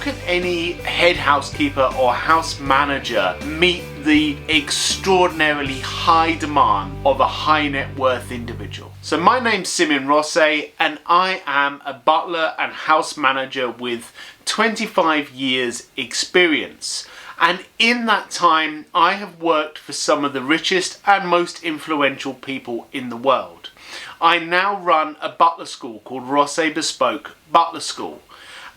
can any head housekeeper or house manager meet the extraordinarily high demand of a high net worth individual? So my name's Simeon Rosset and I am a butler and house manager with 25 years experience. And in that time, I have worked for some of the richest and most influential people in the world. I now run a butler school called Rosset Bespoke Butler School.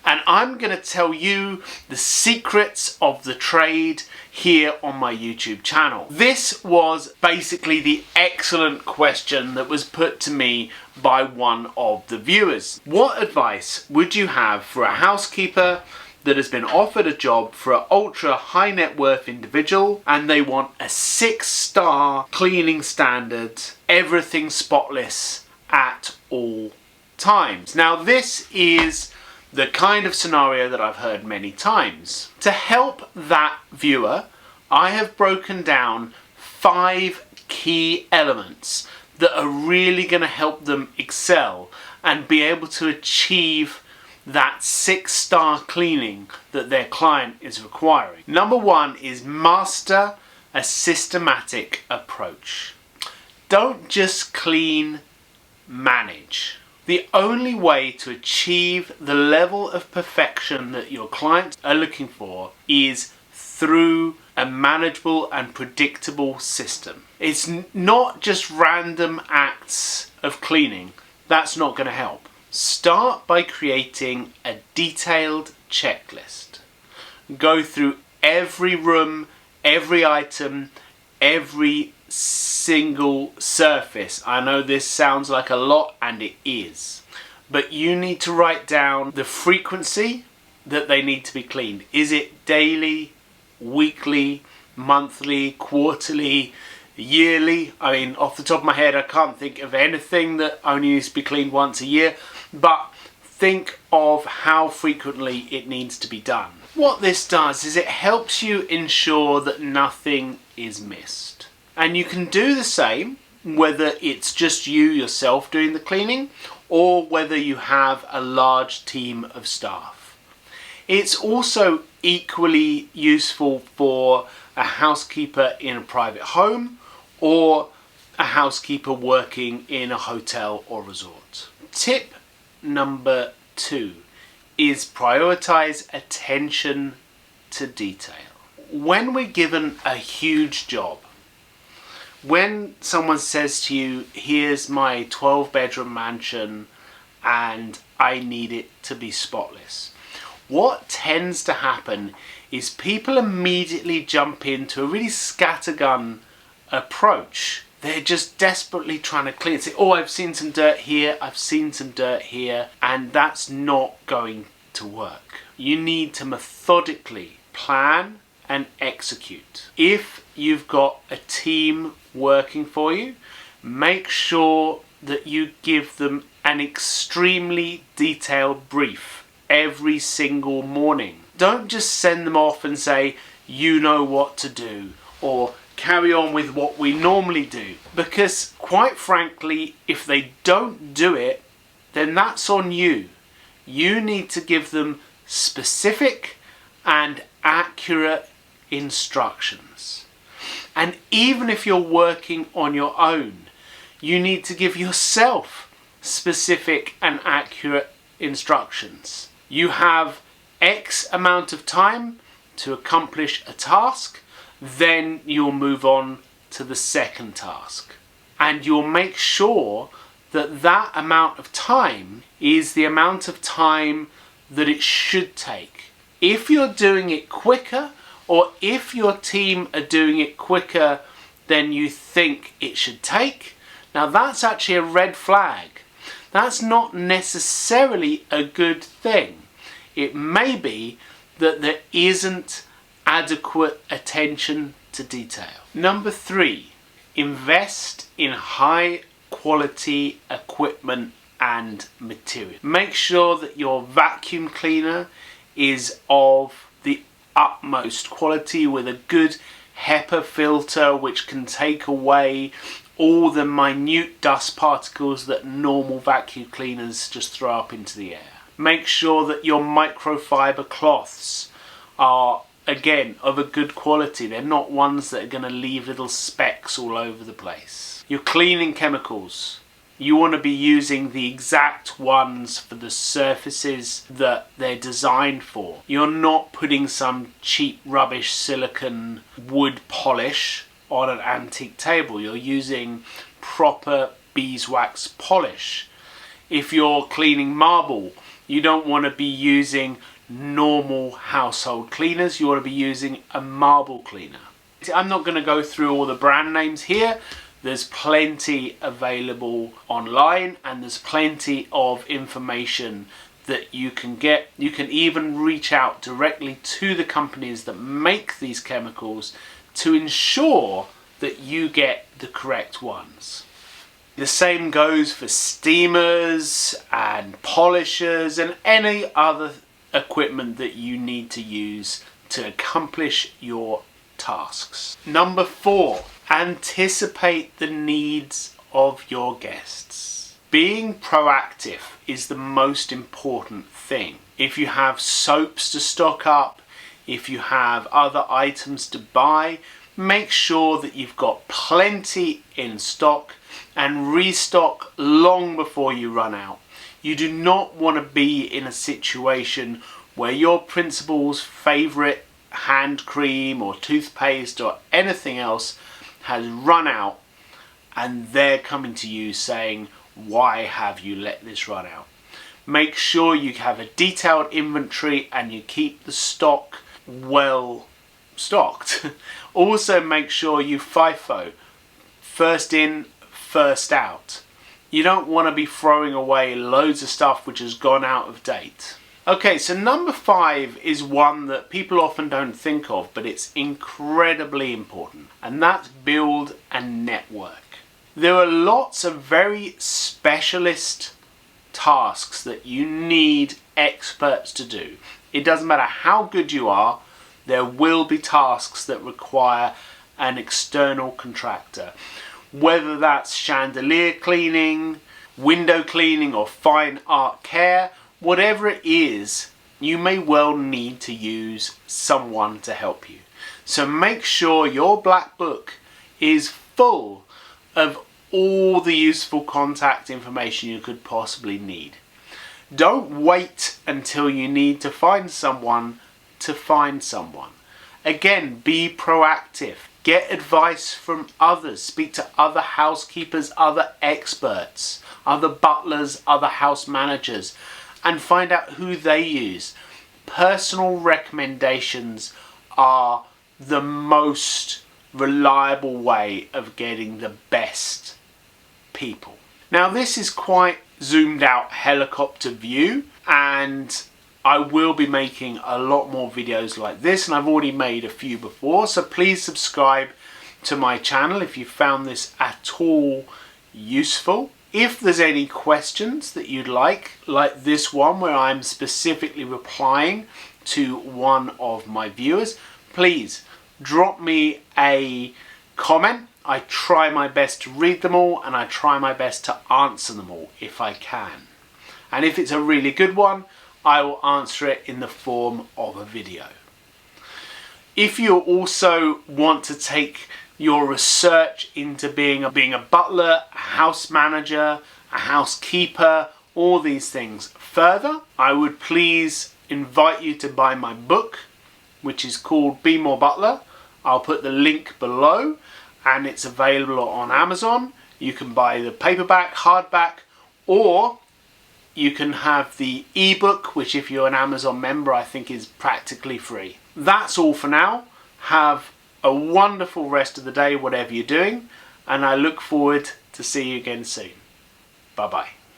And I'm going to tell you the secrets of the trade here on my YouTube channel. This was basically the excellent question that was put to me by one of the viewers. What advice would you have for a housekeeper that has been offered a job for an ultra high net worth individual and they want a 6-star cleaning standard, everything spotless at all times? Now this is the kind of scenario that I've heard many times. To help that viewer, I have broken down 5 key elements that are really going to help them excel and be able to achieve that 6-star cleaning that their client is requiring. Number 1 is master a systematic approach. Don't just clean, manage. The only way to achieve the level of perfection that your clients are looking for is through a manageable and predictable system. It's not just random acts of cleaning. That's not going to help. Start by creating a detailed checklist. Go through every room, every item, every single surface. I know this sounds like a lot, and it is, but you need to write down the frequency that they need to be cleaned. Is it daily, weekly, monthly, quarterly, yearly? I mean, off the top of my head, I can't think of anything that only needs to be cleaned once a year, but think of how frequently it needs to be done. What this does is it helps you ensure that nothing is missed. And you can do the same whether it's just you yourself doing the cleaning or whether you have a large team of staff. It's also equally useful for a housekeeper in a private home or a housekeeper working in a hotel or resort. Tip number 2 is prioritize attention to detail. When we're given a huge job, when someone says to you, here's my 12-bedroom mansion and I need it to be spotless, what tends to happen is people immediately jump into a really scattergun approach. They're just desperately trying to clean it. Say, oh, I've seen some dirt here, I've seen some dirt here, and that's not going to work. You need to methodically plan and execute. If you've got a team working for you, make sure that you give them an extremely detailed brief every single morning. Don't just send them off and say, you know what to do, or carry on with what we normally do. Because quite frankly, if they don't do it, then that's on you. You need to give them specific and accurate instructions. And even if you're working on your own, you need to give yourself specific and accurate instructions. You have X amount of time to accomplish a task, then you'll move on to the second task. And you'll make sure that that amount of time is the amount of time that it should take. If you're doing it quicker, or if your team are doing it quicker than you think it should take, now that's actually a red flag. That's not necessarily a good thing. It may be that there isn't adequate attention to detail. Number 3, invest in high quality equipment and material. Make sure that your vacuum cleaner is of the utmost quality with a good HEPA filter which can take away all the minute dust particles that normal vacuum cleaners just throw up into the air. Make sure that your microfiber cloths are, again, of a good quality. They're not ones that are going to leave little specks all over the place. Your cleaning chemicals. You want to be using the exact ones for the surfaces that they're designed for. You're not putting some cheap rubbish silicone wood polish on an antique table. You're using proper beeswax polish. If you're cleaning marble, you don't want to be using normal household cleaners. You want to be using a marble cleaner. I'm not going to go through all the brand names here. There's plenty available online, and there's plenty of information that you can get. You can even reach out directly to the companies that make these chemicals to ensure that you get the correct ones. The same goes for steamers and polishers and any other equipment that you need to use to accomplish your tasks. Number 4, anticipate the needs of your guests. Being proactive is the most important thing. If you have soaps to stock up, if you have other items to buy, make sure that you've got plenty in stock and restock long before you run out. You do not want to be in a situation where your principal's favourite hand cream or toothpaste or anything else has run out and they're coming to you saying, why have you let this run out? Make sure you have a detailed inventory and you keep the stock well stocked. Also make sure you FIFO, first in, first out. You don't want to be throwing away loads of stuff which has gone out of date. Okay, so number 5 is one that people often don't think of, but it's incredibly important, and that's build a network. There are lots of very specialist tasks that you need experts to do. It doesn't matter how good you are, there will be tasks that require an external contractor. Whether that's chandelier cleaning, window cleaning, or fine art care, whatever it is, you may well need to use someone to help you. So make sure your black book is full of all the useful contact information you could possibly need. Don't wait until you need to find someone to find someone. Again, be proactive. Get advice from others. Speak to other housekeepers, other experts, other butlers, other house managers, and find out who they use. Personal recommendations are the most reliable way of getting the best people. Now this is quite zoomed out helicopter view, and I will be making a lot more videos like this, and I've already made a few before, so please subscribe to my channel if you found this at all useful. If there's any questions that you'd like this one where I'm specifically replying to one of my viewers, please drop me a comment. I try my best to read them all, and I try my best to answer them all if I can. And if it's a really good one, I will answer it in the form of a video. If you also want to take your research into being a butler, a house manager, a housekeeper, all these things further, I would please invite you to buy my book, which is called Be More Butler. I'll put the link below, and it's available on Amazon. You can buy the paperback, hardback, or you can have the ebook, which if you're an Amazon member, I think is practically free. That's all for now. Have a wonderful rest of the day, whatever you're doing, and I look forward to see you again soon. Bye bye.